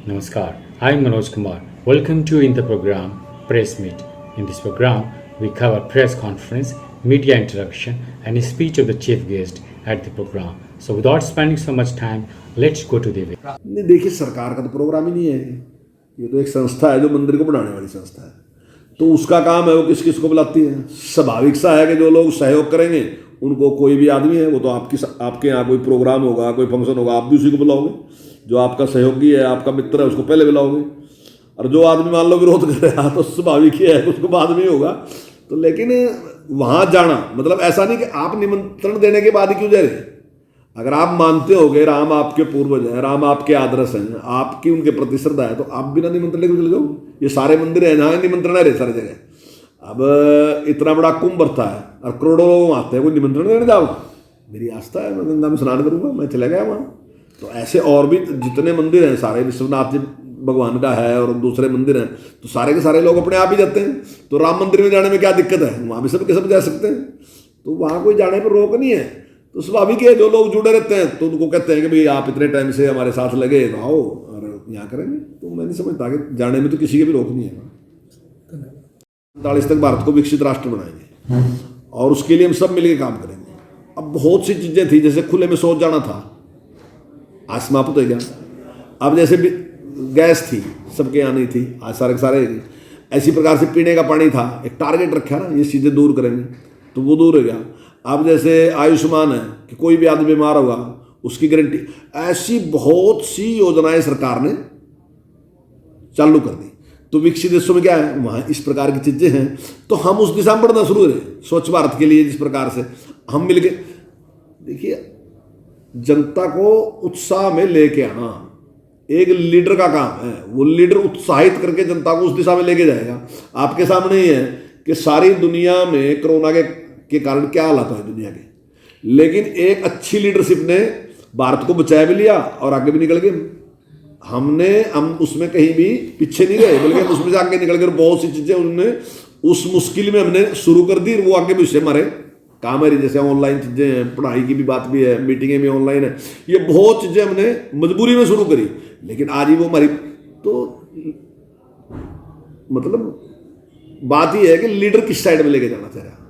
Namaskar, I'm Manoj Kumar. Welcome to in the program Press Meet. In this program, we cover press conference, media interaction, and a speech of the chief guest at the program. So, without spending so much time, let's go to the event. नहीं, देखिए सरकार का तो programme ही नहीं है। ये तो एक संस्था है जो मंदिर को बनाने वाली संस्था है, तो उसका काम है वो किस किस को बुलाती है। स्वाभाविक सा है कि जो लोग सहयोग करेंगे उनको, कोई भी आदमी है वो तो आपके यहाँ कोई प्रोग्राम होगा, कोई फंक्शन होगा, आप भी उसी को बुलाओगे। जो आपका सहयोगी है, आपका मित्र है, उसको पहले बुलाओगे। और जो आदमी मान लो विरोध कर रहा है तो स्वाभाविक ही है उसको बाद में होगा। तो लेकिन वहाँ जाना मतलब ऐसा नहीं कि आप निमंत्रण देने के बाद ही क्यों जा रहे। अगर आप मानते होगे राम आपके पूर्वज हैं, राम आपके आदर्श हैं, आपकी उनके प्रति श्रद्धा है, तो आप बिना निमंत्रण लेकर चले जाओ। ये सारे मंदिर हैं जहाँ निमंत्रण है रहे सारी जगह। अब इतना बड़ा कुंभ भरता है और करोड़ों लोग आते हैं, कोई निमंत्रण देने जाओ। मेरी आस्था है, मैं गंगा में स्नान करूंगा, मैं चला गया वहाँ। तो ऐसे और भी जितने मंदिर हैं सारे, विश्वनाथ जी भगवान का है और दूसरे मंदिर हैं, तो सारे के सारे लोग अपने आप ही जाते हैं। तो राम मंदिर में जाने में क्या दिक्कत है, वहाँ भी सब के सब जा सकते हैं। तो वहाँ कोई जाने पर रोक नहीं है। तो स्वाभाविक है जो लोग जुड़े रहते हैं तो उनको कहते हैं कि भाई आप इतने टाइम से हमारे साथ लगे तो आओ और यहाँ करेंगे। तो मैं नहीं समझता कि जाने में तो किसी के भी रोक नहीं है। 47 तक भारत को विकसित राष्ट्र बनाएंगे और उसके लिए हम सब मिलकर काम करेंगे। अब बहुत सी चीजें थी, जैसे खुले में शौच जाना था, आज समाप्त हो गया। अब जैसे गैस थी, सबके यहाँ नहीं थी, आज सारे के सारे। ऐसी प्रकार से पीने का पानी था, एक टारगेट रखा ना, ये चीजें दूर करेंगे तो वो दूर हो गया। अब जैसे आयुष्मान है कि कोई भी आदमी बीमार होगा उसकी गारंटी, ऐसी बहुत सी योजनाएं सरकार ने चालू कर दी। तो विकसित देशों में क्या है, वहाँ इस प्रकार की चीजें हैं, तो हम उस दिशा में बढ़ना शुरू करें। स्वच्छ भारत के लिए जिस प्रकार से हम मिलके, देखिए जनता को उत्साह में लेके आना एक लीडर का काम है। वो लीडर उत्साहित करके जनता को उस दिशा में लेके जाएगा। आपके सामने ही है कि सारी दुनिया में कोरोना के कारण क्या हालात है दुनिया के, लेकिन एक अच्छी लीडरशिप ने भारत को बचा भी लिया और आगे भी निकल गए। हम उसमें कहीं भी पीछे नहीं गए, बल्कि उसमें से आगे निकल गए। बहुत सी चीजें उन्होंने उस मुश्किल में हमने शुरू कर दी, वो आगे भी उससे हमारे काम है। जैसे ऑनलाइन चीजें हैं, पढ़ाई की भी बात भी है, मीटिंगें भी ऑनलाइन है, ये बहुत चीजें हमने मजबूरी में शुरू करी, लेकिन आज ही वो हमारी तो मतलब बात ही है कि लीडर किस साइड में लेके जाना चाह रहा है।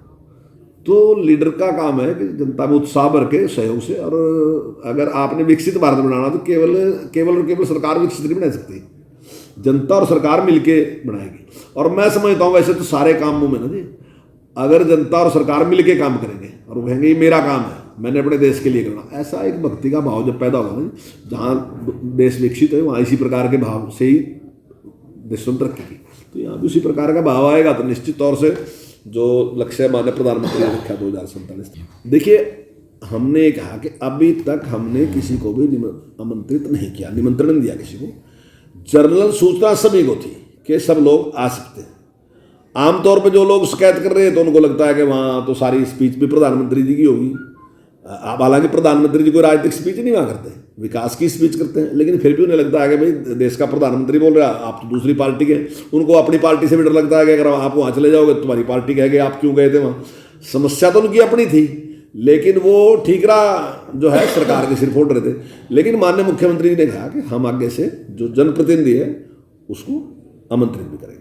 तो लीडर का काम है कि जनता में उत्साह भर के सहयोग से, और अगर आपने विकसित भारत बनाना तो केवल सरकार विकसित नहीं बना सकती, जनता और सरकार मिलके बनाएगी। और मैं समझता हूँ वैसे तो सारे कामों में ना जी, अगर जनता और सरकार मिलके काम करेंगे और वो कहेंगे ये मेरा काम है, मैंने अपने देश के लिए करना, ऐसा एक भक्ति का भाव जब पैदा होगा ना, जहाँ देश विकसित है वहाँ इसी प्रकार के भाव से ही देश में तरक्की की। तो यहाँ भी उसी प्रकार का भाव आएगा तो निश्चित तौर से जो लक्ष्य माननीय प्रधानमंत्री ने रखा 2047। देखिए हमने कहा कि अभी तक हमने किसी को भी आमंत्रित नहीं किया, निमंत्रण नहीं दिया किसी को। जनरल सूचना सभी को थी कि सब लोग आ सकते हैं। आमतौर पर जो लोग शिकायत कर रहे हैं तो उनको लगता है कि वहाँ तो सारी स्पीच भी प्रधानमंत्री जी की होगी। हालांकि प्रधानमंत्री जी कोई राजनीतिक स्पीच नहीं वहाँ करते, विकास की स्पीच करते हैं, लेकिन फिर भी उन्हें लगता है कि भाई देश का प्रधानमंत्री बोल रहा है, आप तो दूसरी पार्टी के। उनको अपनी पार्टी से भी डर लगता है कि अगर आप वहाँ चले जाओगे तुम्हारी पार्टी कहेगी आप क्यों गए थे वहाँ। समस्या तो उनकी अपनी थी, लेकिन वो ठीकरा जो है सरकार के सिर फोड़ रहे थे। लेकिन माननीय मुख्यमंत्री जी ने कहा कि हम आगे से जो जनप्रतिनिधि है उसको आमंत्रित भी करेंगे।